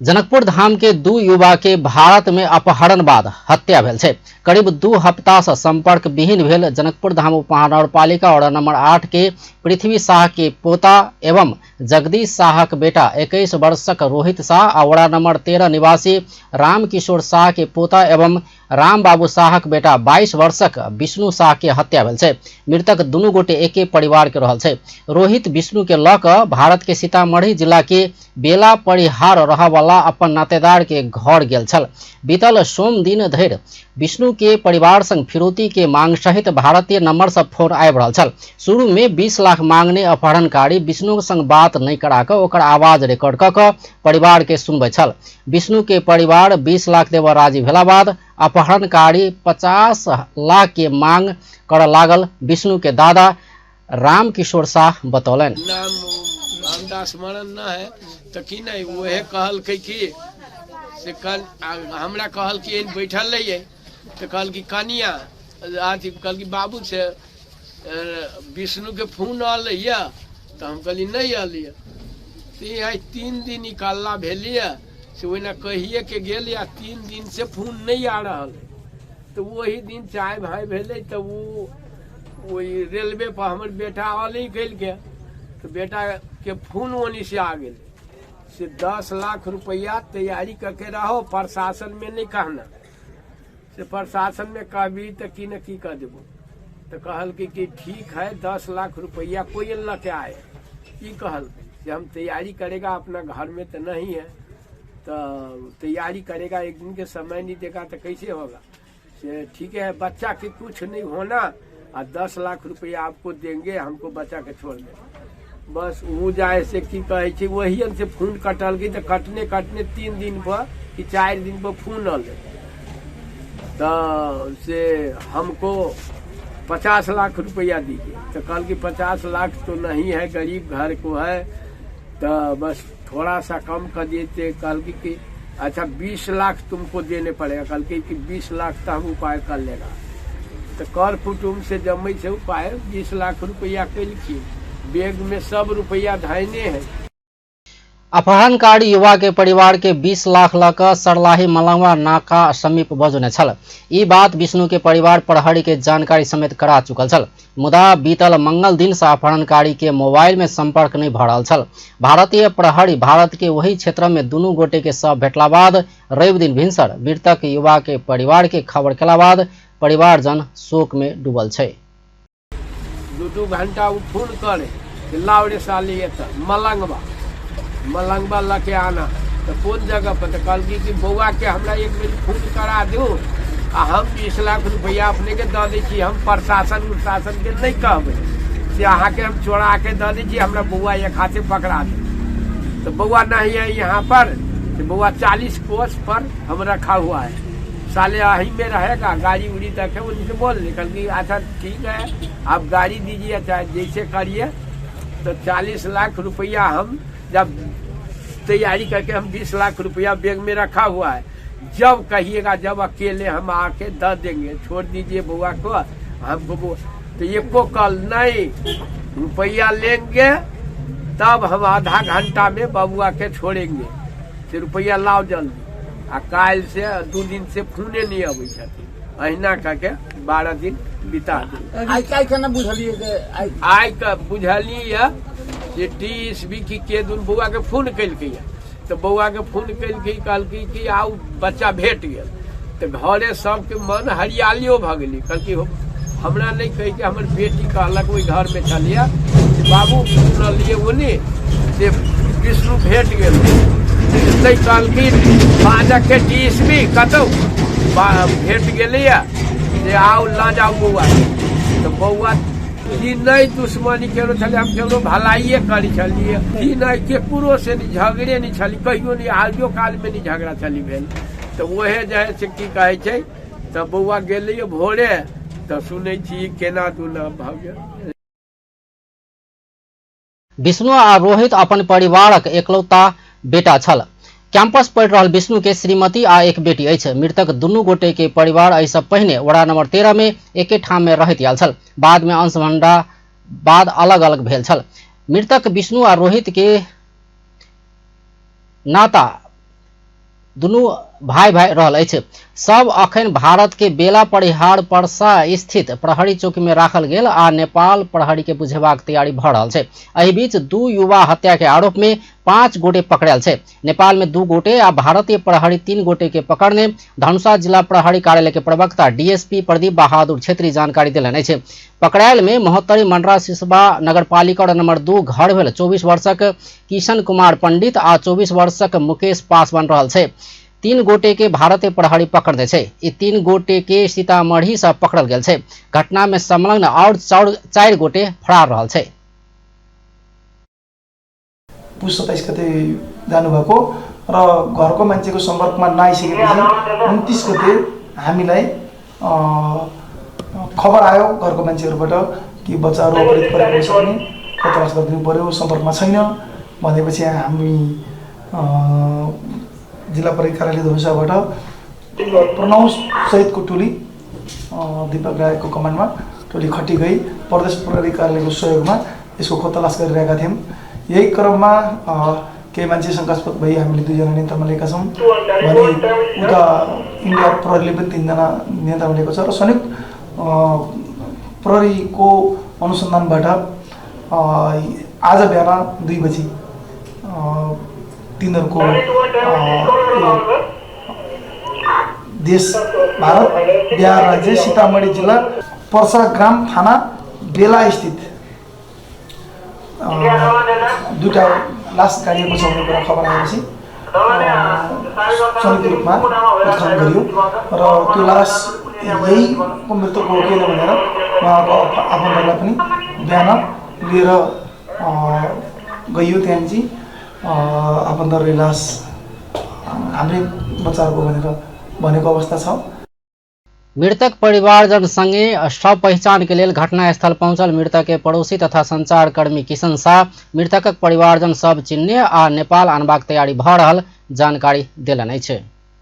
जनकपुर धाम के दू युवा के भारत में अपहरण बाद हत्या भेल छै। करीब 2 हफ्ता से संपर्क विहीन भेल जनकपुर धाम उपमहानगरपालिका वार्ड नंबर 8 के पृथ्वी शाह के पोता एवं जगदीश शाह के बेटा 21 वर्षक रोहित शाह आ वार्ड नंबर 13 निवासी रामकिशोर शाह के पोता एवं राम बाबू शाह के बेटा 22 वर्षक विष्णु शाह के हत्या भेल छै। मृतक दुनू गोटे एके परिवार के रहल छै। रोहित विष्णु के लऽ कऽ भारत के सीतामढ़ी जिला के बेला परिहार रहऽ वाला अपन नातेदार के घर गेल छल। बीतल सोम दिन धरि विष्णु के परिवार संग फिरौती के मांग सहित भारतीय नंबर से फोन आबि रहल छल। शुरू में 20 लाख मांगने अपहरणकारी विष्णु संग बात नहीं करा कऽ ओकर आवाज रिकॉर्ड कऽ कऽ परिवार के सुनबै छल। विष्णु के परिवार 20 लाख देबऽ राजी भेला बाद अपहरणकारी 50 लाख के मांग करऽ लागल। विष्णु के दादा रामकिशोर शाह बतौलन, रामदास मरण न है तो की नहीं वह कहल कि से कल हमरा कहल कि इन बैठल रहिए तो कहल कि कनिया अथी कहल कि बाबू से विष्णु के फोन आल तो हम कहली नहीं आलिए तो यहाँ 3 दिन निकालना भेलिए से वही कहिए के गेल या 3 दिन से फोन नहीं आ रहा तो वही दिन चाय भाई भेले तो वो वही रेलवे पर हमर बेटा आल गल के तो बेटा के फोन वनी से आ गए से 10 लाख रुपया तैयारी करके रहो प्रशासन में नहीं कहना से प्रशासन में कहबी तो की न की कह देबो तो कहल कि ठीक है 10 लाख रुपया कोई न के आए की कहल कि हम तैयारी करेगा अपना घर में तो नहीं है तो तैयारी करेगा एक दिन के समय नहीं देगा तो कैसे होगा से ठीक है बच्चा के कुछ नहीं होना और 10 लाख रुपया आपको देंगे हमको बच्चा के छोड़ दे बस वो जाए से की कहे छी वही से फोन कटल गई तो कटने 3 दिन पर कि 4 दिन पर फोन आल तो से हमको 50 लाख रुपया दीजिए तो कल की 50 लाख तो नहीं है गरीब घर को है तो बस थोड़ा सा कम कर देते। कल की अच्छा 20 लाख तुमको देने पड़ेगा। कल की 20 लाख तो हम उपाय कर लेगा तो कर कुटुम्ब से जमे से उपाय 20 लाख रुपया के लिखिए बैग में सब रुपया धैने हैं। अपहरणकारी युवा के परिवार के 20 लाख लऽ कऽ सरलाही मलंगवा नाका समीप बजौने छल। ई बात विष्णु के परिवार प्रहरी के जानकारी समेत करा चुकल छल। मुदा बीतल मंगल दिन से अपहरणकारी के मोबाइल में संपर्क नहीं भऽ रहल छल। भारतीय प्रहरी भारत के वही क्षेत्र में दुनू गोटे के शव भेटला बाद रवि दिन भिनसर मृतक युवा के परिवार के खबर केला बाद परिवारजन शोक में डूबल छै। 2 घंटा वो फोन करे लावड़े साली मलंगवा लके आना तो कौन जगह पर तो कल की बउआ के हमरा एक बेर फोन करा दू आ हम 20 लाख रुपया अपने के दे दी हम प्रशासन उशासन के नहीं कहबे से अहाँ के हम चोरा के दे दी हमरा बउआ एक हाथे पकड़ा दे तो बउआ नहीं है यहाँ पर तो बउआ 40 कोस पर हम रखा हुआ है साले यहीं में रहेगा गाड़ी उड़ी तक है उनसे बोल निकल की अच्छा ठीक है आप गाड़ी दीजिए चाहे जैसे करिए तो 40 लाख रुपया हम जब तैयारी करके हम 20 लाख रुपया बैग में रखा हुआ है जब कहिएगा जब अकेले हम आके दे देंगे छोड़ दीजिए बुआ को हमको तो ये को कल नहीं रुपया लेंगे तब हम आधा घंटा में बबुआ के छोड़ेंगे फिर रुपया लाओ जल्दी आ काल से 2 दिन से फोने नहीं अबै छथिन अहिना करके 12 दिन बिता दी। आई का बुझलिए ये DSB की केदुन बउआ के फोन कल तो बउआ के फोन कल कहल कि आउ बच्चा भेट गया तो घरे सबके मन हरियालियो भ गई। कल हमरा नहीं कही कि हमर बेटी कहलक वही घर में चलिए बाबू फोन लिए ओने से विष्णु भेट गए कल की बाजक के DSB कतौ भेट गए आओ ला जाओ बउआ तो बउआ ई नहीं दुश्मनी केरो छले हम केरो भलाइए करी छलिए ई नहीं केकरो से नहीं झगड़े नहीं छली कहियो नहीं आजो काल में नहीं झगड़ा छली भेल तो वहे जाय से की कहे छै तो बउआ गेलिए भोरे तो सुनै छी केना दुना भ गेल। विष्णु आ रोहित अपन परिवारक एकलौता बेटा छल। कैंपस पढ़ि रहल विष्णु के श्रीमती आ एक बेटी अछि। मृतक दुनू गोटे के परिवार एहिसँ पहिने वार्ड नंबर 13 में एके ठाम में रहैत आयल छल। बाद में अंशभंडा बाद अलग अलग भेल छल। मृतक विष्णु आ रोहित के नाता दुनू भाई रहल अछि। सब अखन भारत के बेला परिहार परसा स्थित प्रहरी चौकी में राखल गेल आ नेपाल प्रहरी के बुझेबाक तैयारी भ रहल छै। एहि बीच 2 युवा हत्या के आरोप में 5 गोटे पकड़ायल छै। नेपाल में 2 गोटे आ भारतीय प्रहरी 3 गोटे के पकड़ने धनुषा जिला प्रहरी कार्यालय के प्रवक्ता डीएसपी प्रदीप बहादुर छेत्री जानकारी देलनि अछि। पकड़ायल में महोत्तरी मंडरा सिसवा नगरपालिका नंबर 2 घर भेल 24 वर्षक किशन कुमार पंडित आ 24 वर्षक मुकेश पासवान रहल छै। 3 गोटे के भारतीय प्रहरी पकड़ने छै। ई 3 गोटे के सीतामढ़ी से पकड़ल गेल छै। घटना में संलग्न और 4 गोटे फरार रहल छै। पुस 27 गते जानुभएको र घरको मान्छेको सम्पर्कमा नआइसकेपछि 29 गते हामीलाई खबर आयो घरको मान्छेहरूबाट कि बच्चाहरू अपहरित परेको छ भने तलास गरिदिनु पर्यो, सम्पर्कमा छैन भनेपछि हामी जिल्ला प्रहरी कार्यालय धनुषाबाट प्रणव सहितको टोली दीपक रायको कमान्डमा टोली खटी गई प्रदेश प्रहरी कार्यालयको सहयोगमा यसको खोतलास गरिरहेका थियौँ। यही क्रममा केही मान्छे शङ्कास्पद भई हामीले 2 जना नियन्त्रणमा लिएका छौँ भने उता इन्डिया प्रहरीले पनि 3 जना नियन्त्रणमा लिएको छ र संयुक्त प्रहरीको अनुसन्धानबाट आज बिहान 2 बजी तिनीहरूको देश भारत बिहार राज्य सीतामढ़ी जिल्ला पर्सा ग्राम थाना बेला स्थित 2टा लास गाडिएको छ भन्ने कुरा खबर आएपछि संयुक्त रूपमा उत्खनन गरियो र त्यो लास यहीको मृतक हो कि भनेर उहाँको आफन्तलाई पनि बिहान लिएर गइयो। त्यहाँ चाहिँ आफन्तहरूले लास हाम्रै बच्चाहरूको भनेर भनेको अवस्था छ। मृतक परिवारजन संगे शव पहचान के लिए घटनास्थल पहुंचल मृतक के पड़ोसी तथा संचारकर्मी किशन शाह मृतकक परिवारजन सब चिन्ह आ नेपाल आनबाक तैयारी भ रहल जानकारी देलनि अछि।